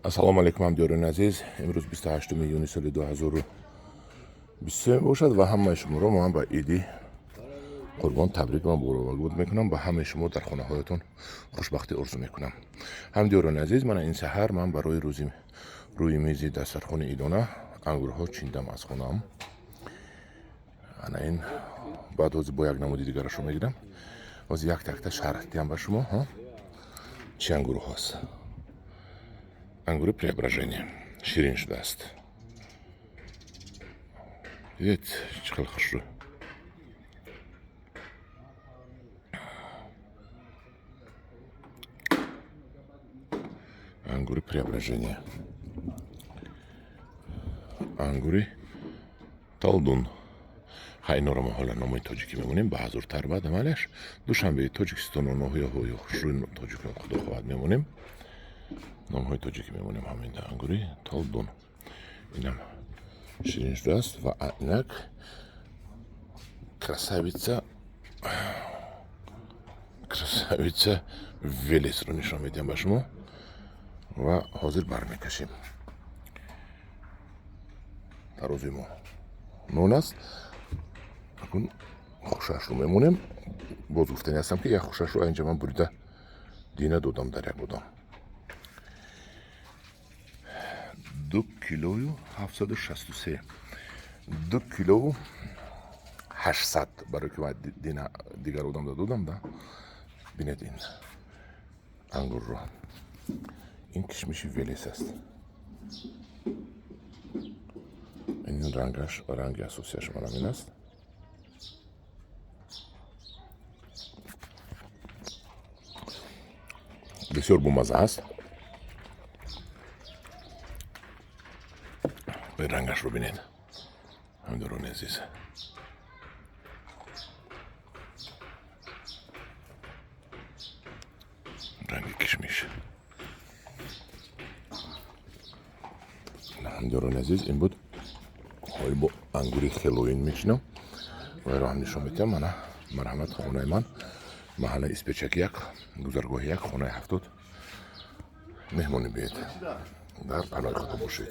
ассалому алейкум ҳамдиёрони азиз. имрӯз 28 июни соли 2023 бошад ва ҳамаи шуморо ман ба иди қурбон табрик ва муборакбод мекунам. ба ҳамаи шумо дар хонаҳоятон хушбахтӣ орзу мекунам. ҳамдиёрони азиз, мана ин саҳар ман барои рӯи мези дастархони идона ангурҳо чиндам аз хонаам. ана ин баъд ҳозир бо як намуди дигарашро мегирам. ҳозир як такта шарҳ диҳам ба шумо чӣ ангурҳост. Ангури преображения ширин шудааст. Видите, чиқадр хушрӯй. Ангури преображения. Ангури талдун. Хайнора мо ҳола номои тоҷикӣ мемонем ба ҳазур тарбад амалаш. Душанбеи Тоҷикистону ноҳияҳои хушрӯи тоҷикон худо хоҳад мемонем. номҳои тоҷикӣ мемонем ҳамин ангури талдун. Инам ширин шудааст ва инак красавица велесро нишон медиҳам ба шумо ва ҳозир бармекашем. тарозуи мо нон аст. акун хушашро мемонем. боз гуфтани ҳастам ки як хушашро айнҷа ман бурида дина додам дар як будам. 2 килою 763 2 килою 800 барои ки ман дина дигар одам додам да. бинед ин ангурро. ин кишмиши велес аст. ин ранги асосияш ман ҳамин аст. бисёр бомаза аст. рангашро бинед ҳамдиёрони азиз. ранги кишмиш. ҳамдиёрони азиз, ин буд ҳои бо ангури хелоин мечинам ва эро ҳам нишон медиҳам. мана марҳамат хонаи ман маҳаллаи испечак 1 гузаргоҳи 1 хонаи 70 меҳмонӣ биед. дар паноҳи худо бошед.